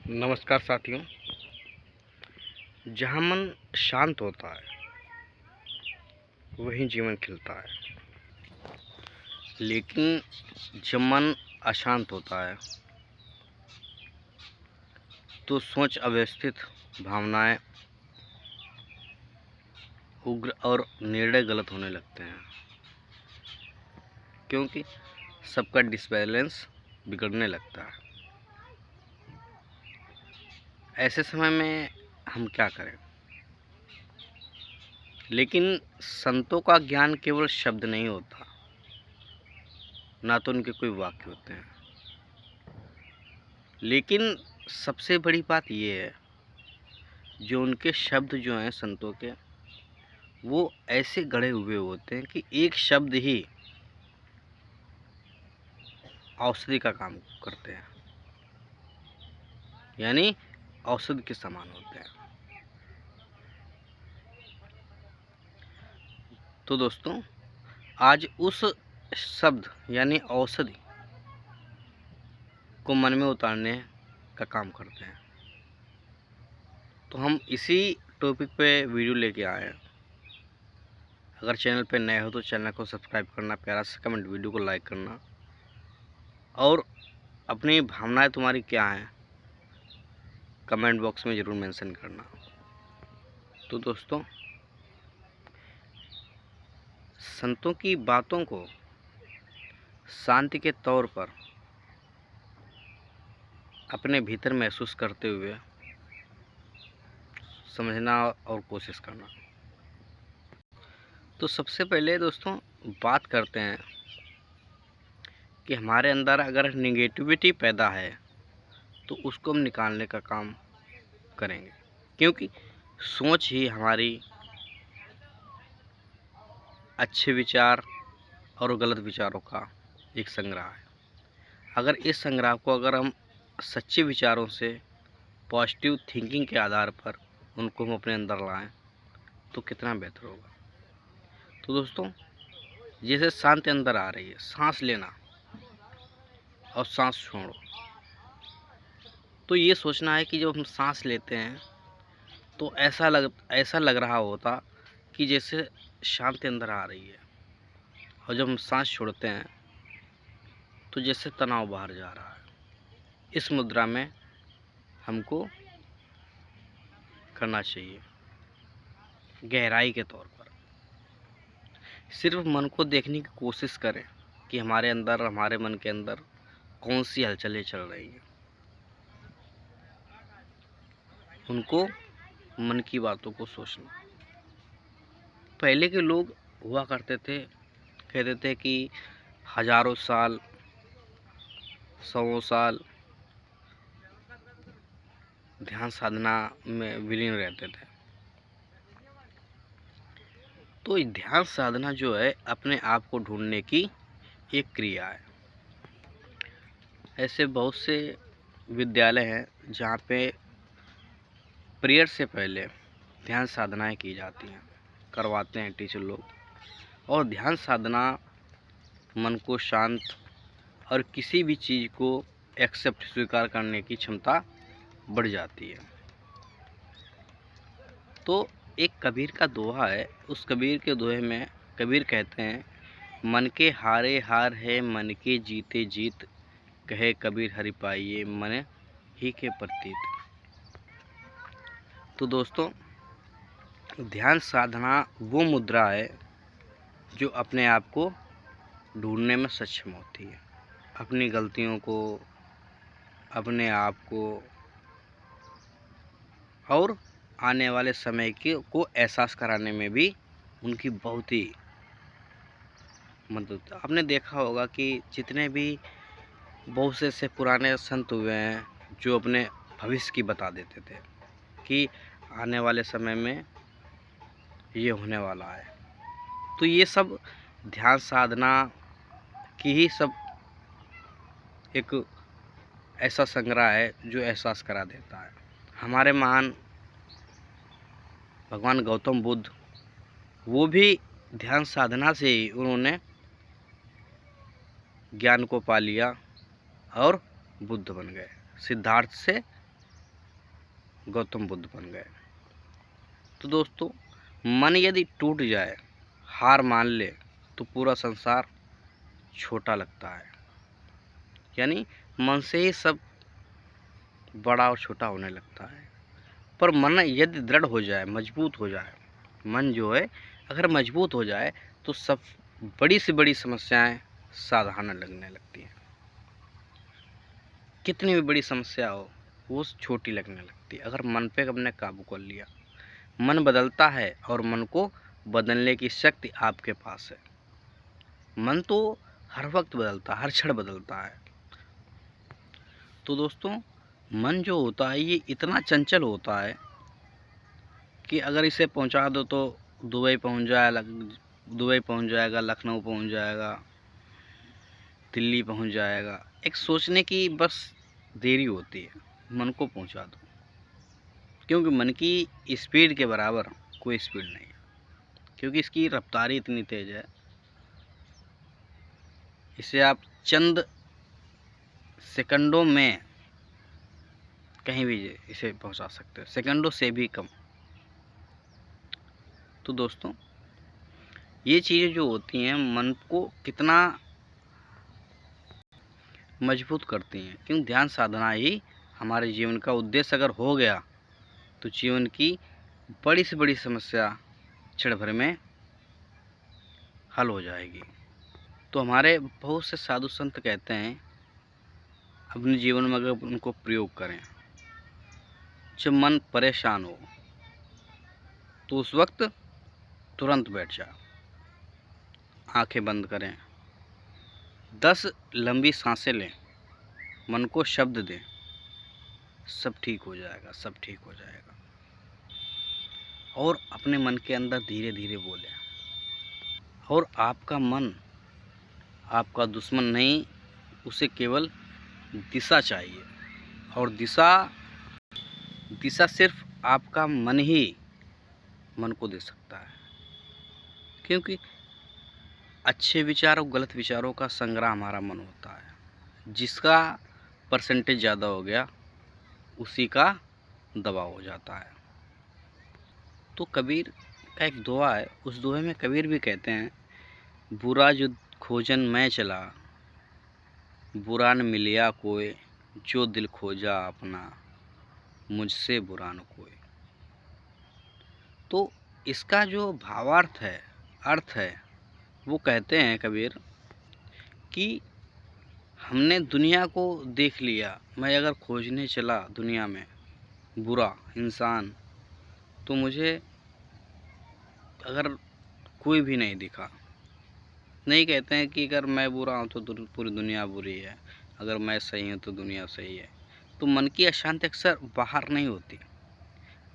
नमस्कार साथियों। जहाँ मन शांत होता है वहीं जीवन खिलता है, लेकिन जब मन अशांत होता है तो सोच अव्यवस्थित, भावनाएं उग्र और निर्णय गलत होने लगते हैं, क्योंकि सबका डिसबैलेंस बिगड़ने लगता है। ऐसे समय में हम क्या करें? लेकिन संतों का ज्ञान केवल शब्द नहीं होता, ना तो उनके कोई वाक्य होते हैं, लेकिन सबसे बड़ी बात ये है, जो उनके शब्द जो हैं संतों के, वो ऐसे गढ़े हुए होते हैं कि एक शब्द ही औषधि का काम करते हैं, यानी औषधि के समान होते हैं। तो दोस्तों, आज उस शब्द यानी औषधि को मन में उतारने का काम करते हैं। तो हम इसी टॉपिक पे वीडियो लेके आए हैं। अगर चैनल पे नए हो तो चैनल को सब्सक्राइब करना, प्यारा सा कमेंट, वीडियो को लाइक करना, और अपनी भावनाएं तुम्हारी क्या हैं कमेंट बॉक्स में ज़रूर मेंशन करना। तो दोस्तों, संतों की बातों को शांति के तौर पर अपने भीतर महसूस करते हुए समझना और कोशिश करना। तो सबसे पहले दोस्तों बात करते हैं कि हमारे अंदर अगर निगेटिविटी पैदा है तो उसको हम निकालने का काम करेंगे, क्योंकि सोच ही हमारी अच्छे विचार और गलत विचारों का एक संग्रह है। अगर इस संग्रह को हम सच्चे विचारों से, पॉजिटिव थिंकिंग के आधार पर उनको हम अपने अंदर लाएं तो कितना बेहतर होगा। तो दोस्तों, जैसे शांति अंदर आ रही है, सांस लेना और सांस छोड़ो, तो ये सोचना है कि जब हम सांस लेते हैं तो ऐसा लग रहा होता कि जैसे शांति अंदर आ रही है, और जब हम सांस छोड़ते हैं तो जैसे तनाव बाहर जा रहा है। इस मुद्रा में हमको करना चाहिए गहराई के तौर पर। सिर्फ मन को देखने की कोशिश करें कि हमारे मन के अंदर कौन सी हलचलें चल रही हैं। उनको मन की बातों को सोचना। पहले के लोग हुआ करते थे, कहते थे कि हजारों साल, सौ साल ध्यान साधना में विलीन रहते थे। तो ध्यान साधना जो है अपने आप को ढूंढने की एक क्रिया है। ऐसे बहुत से विद्यालय हैं जहाँ पे प्रेयर से पहले ध्यान साधनाएं की जाती हैं, करवाते हैं टीचर लोग। और ध्यान साधना मन को शांत और किसी भी चीज़ को एक्सेप्ट, स्वीकार करने की क्षमता बढ़ जाती है। तो एक कबीर का दोहा है, उस कबीर के दोहे में कबीर कहते हैं, मन के हारे हार है, मन के जीते जीत, कहे कबीर हरि पाइये मन ही के प्रतीत। तो दोस्तों, ध्यान साधना वो मुद्रा है जो अपने आप को ढूंढने में सक्षम होती है, अपनी गलतियों को, अपने आप को और आने वाले समय को एहसास कराने में भी उनकी बहुत ही मदद। आपने देखा होगा कि जितने भी बहुत से ऐसे पुराने संत हुए हैं जो अपने भविष्य की बता देते थे कि आने वाले समय में ये होने वाला है। तो ये सब ध्यान साधना की ही सब एक ऐसा संग्रह है जो एहसास करा देता है। हमारे महान भगवान गौतम बुद्ध, वो भी ध्यान साधना से ही उन्होंने ज्ञान को पा लिया और बुद्ध बन गए। सिद्धार्थ से गौतम बुद्ध बन गए। तो दोस्तों, मन यदि टूट जाए, हार मान ले, तो पूरा संसार छोटा लगता है। यानी मन से ही सब बड़ा और छोटा होने लगता है। पर मन यदि दृढ़ हो जाए, मजबूत हो जाए, मन जो है अगर मजबूत हो जाए, तो सब बड़ी से बड़ी समस्याएं साधारण लगने लगती हैं। कितनी भी बड़ी समस्या हो, वो छोटी लगने लगती है अगर मन पे अपने काबू कर लिया। मन बदलता है और मन को बदलने की शक्ति आपके पास है। मन तो हर वक्त बदलता है, हर क्षण बदलता है। तो दोस्तों, मन जो होता है ये इतना चंचल होता है कि अगर इसे पहुंचा दो तो दुबई पहुंच जाएगा, लखनऊ पहुंच जाएगा, दिल्ली पहुंच जाएगा। एक सोचने की बस देरी होती है, मन को पहुंचा दो। क्योंकि मन की स्पीड के बराबर कोई स्पीड नहीं है, क्योंकि इसकी रफ्तार ही इतनी तेज है। इसे आप चंद सेकंडों में कहीं भी इसे पहुंचा सकते हो, सेकंडों से भी कम। तो दोस्तों, ये चीज़ें जो होती हैं मन को कितना मजबूत करती हैं। क्योंकि ध्यान साधना ही हमारे जीवन का उद्देश्य अगर हो गया, तो जीवन की बड़ी से बड़ी समस्या क्षण भर में हल हो जाएगी। तो हमारे बहुत से साधु संत कहते हैं, अपने जीवन में अगर उनको प्रयोग करें, जब मन परेशान हो तो उस वक्त तुरंत बैठ जाओ, आंखें बंद करें, 10 लंबी सांसें लें, मन को शब्द दें, सब ठीक हो जाएगा, सब ठीक हो जाएगा। और अपने मन के अंदर धीरे धीरे बोलें। और आपका मन आपका दुश्मन नहीं, उसे केवल दिशा चाहिए। और दिशा सिर्फ आपका मन ही मन को दे सकता है। क्योंकि अच्छे विचार और गलत विचारों का संग्रह हमारा मन होता है। जिसका परसेंटेज ज़्यादा हो गया, उसी का दबाव हो जाता है। तो कबीर का एक दोहा है, उस दोहे में कबीर भी कहते हैं, बुरा जो खोजन मैं चला, बुरा न मिलिया कोई, जो दिल खोजा अपना, मुझसे बुरा न कोई। तो इसका जो भावार्थ है, अर्थ है, वो कहते हैं कबीर कि हमने दुनिया को देख लिया, मैं अगर खोजने चला दुनिया में बुरा इंसान, तो मुझे अगर कोई भी नहीं दिखा। नहीं कहते हैं कि अगर मैं बुरा हूँ तो पूरी दुनिया बुरी है, अगर मैं सही हूँ तो दुनिया सही है। तो मन की अशांति अक्सर बाहर नहीं होती,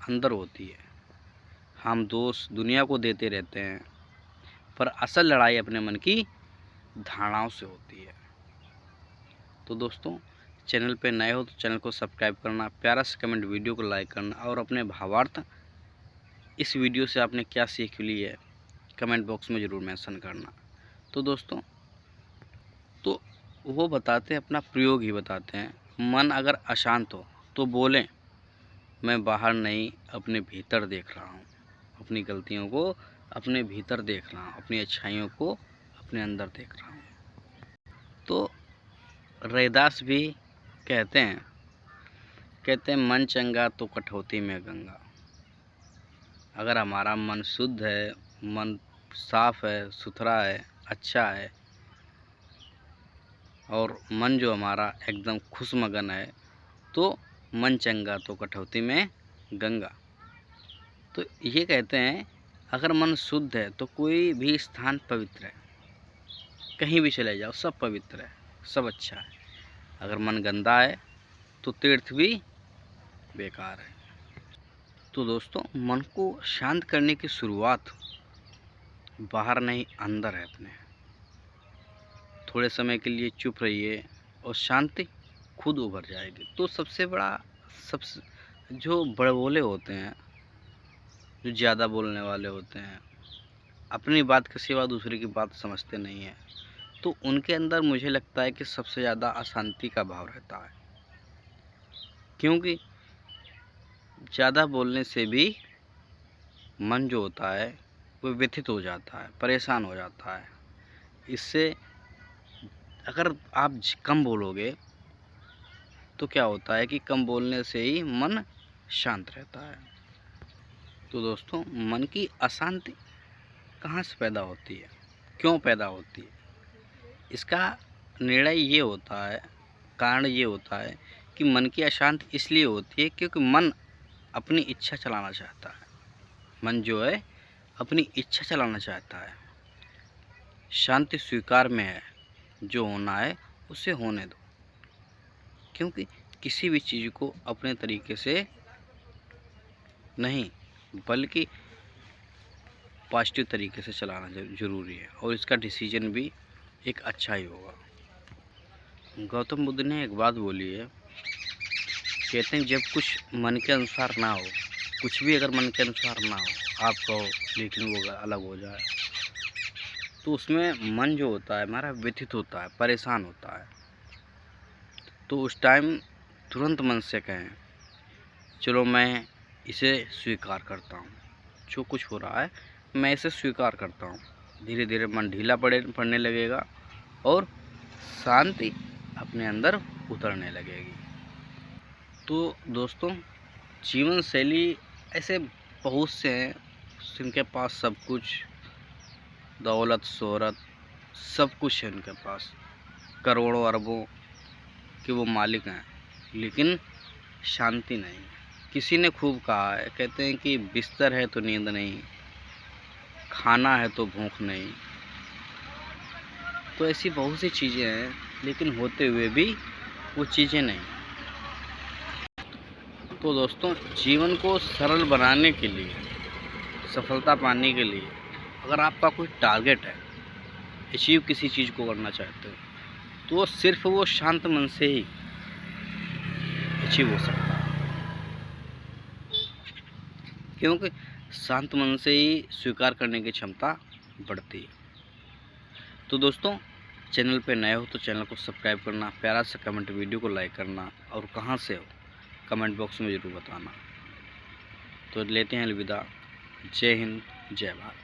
अंदर होती है। हम दोष दुनिया को देते रहते हैं, पर असल लड़ाई अपने मन की धारणाओं से होती है। तो दोस्तों, चैनल पे नए हो तो चैनल को सब्सक्राइब करना, प्यारा सा कमेंट, वीडियो को लाइक करना, और अपने भावार्थ इस वीडियो से आपने क्या सीख ली है कमेंट बॉक्स में ज़रूर मेंशन करना। तो दोस्तों, तो वो बताते हैं, अपना प्रयोग ही बताते हैं, मन अगर अशांत हो तो बोलें, मैं बाहर नहीं अपने भीतर देख रहा हूँ, अपनी गलतियों को अपने भीतर देख रहा हूँ, अपनी अच्छाइयों को अपने अंदर देख रहा हूँ। तो रैदास भी कहते हैं मन चंगा तो कठौती में गंगा। अगर हमारा मन शुद्ध है, मन साफ है, सुथरा है, अच्छा है, और मन जो हमारा एकदम खुशमगन है, तो मन चंगा तो कठौती में गंगा। तो ये कहते हैं, अगर मन शुद्ध है तो कोई भी स्थान पवित्र है, कहीं भी चले जाओ सब पवित्र है, सब अच्छा है। अगर मन गंदा है तो तीर्थ भी बेकार है। तो दोस्तों, मन को शांत करने की शुरुआत बाहर नहीं, अंदर है अपने। थोड़े समय के लिए चुप रहिए और शांति खुद उभर जाएगी। तो सबसे जो बड़बोले होते हैं, जो ज़्यादा बोलने वाले होते हैं, अपनी बात के सिवा दूसरे की बात समझते नहीं हैं, तो उनके अंदर मुझे लगता है कि सबसे ज़्यादा अशांति का भाव रहता है। क्योंकि ज़्यादा बोलने से भी मन जो होता है वो व्यथित हो जाता है, परेशान हो जाता है। इससे अगर आप कम बोलोगे तो क्या होता है कि कम बोलने से ही मन शांत रहता है। तो दोस्तों, मन की अशांति कहाँ से पैदा होती है, क्यों पैदा होती है? इसका निर्णय ये होता है, कारण ये होता है कि मन की अशांति इसलिए होती है क्योंकि मन अपनी इच्छा चलाना चाहता है। मन जो है अपनी इच्छा चलाना चाहता है। शांति स्वीकार में है, जो होना है उसे होने दो। क्योंकि किसी भी चीज़ को अपने तरीके से नहीं बल्कि पॉजिटिव तरीके से चलाना ज़रूरी है, और इसका डिसीजन भी एक अच्छा ही होगा। गौतम बुद्ध ने एक बात बोली है, कहते हैं जब कुछ मन के अनुसार ना हो, कुछ भी अगर मन के अनुसार ना हो, आप कहो लेकिन वो अलग हो जाए, तो उसमें मन जो होता है हमारा व्यथित होता है, परेशान होता है। तो उस टाइम तुरंत मन से कहें, चलो मैं इसे स्वीकार करता हूँ, जो कुछ हो रहा है मैं इसे स्वीकार करता हूँ। धीरे धीरे मन ढीला पड़ने लगेगा और शांति अपने अंदर उतरने लगेगी। तो दोस्तों, जीवन शैली ऐसे बहुत से हैं जिनके पास सब कुछ, दौलत शोहरत सब कुछ है उनके पास, करोड़ों अरबों के वो मालिक हैं, लेकिन शांति नहीं। किसी ने खूब कहा है, कहते हैं कि बिस्तर है तो नींद नहीं, खाना है तो भूख नहीं। तो ऐसी बहुत सी चीज़ें हैं, लेकिन होते हुए भी वो चीज़ें नहीं। तो दोस्तों, जीवन को सरल बनाने के लिए, सफलता पाने के लिए, अगर आपका कोई टारगेट है, अचीव किसी चीज़ को करना चाहते हो, तो वो सिर्फ वो शांत मन से ही अचीव हो सकता है। क्योंकि शांत मन से ही स्वीकार करने की क्षमता बढ़ती है। तो दोस्तों, चैनल पे नए हो तो चैनल को सब्सक्राइब करना, प्यारा सा कमेंट, वीडियो को लाइक करना, और कहाँ से हो कमेंट बॉक्स में ज़रूर बताना। तो लेते हैं अलविदा। जय हिंद, जय भारत।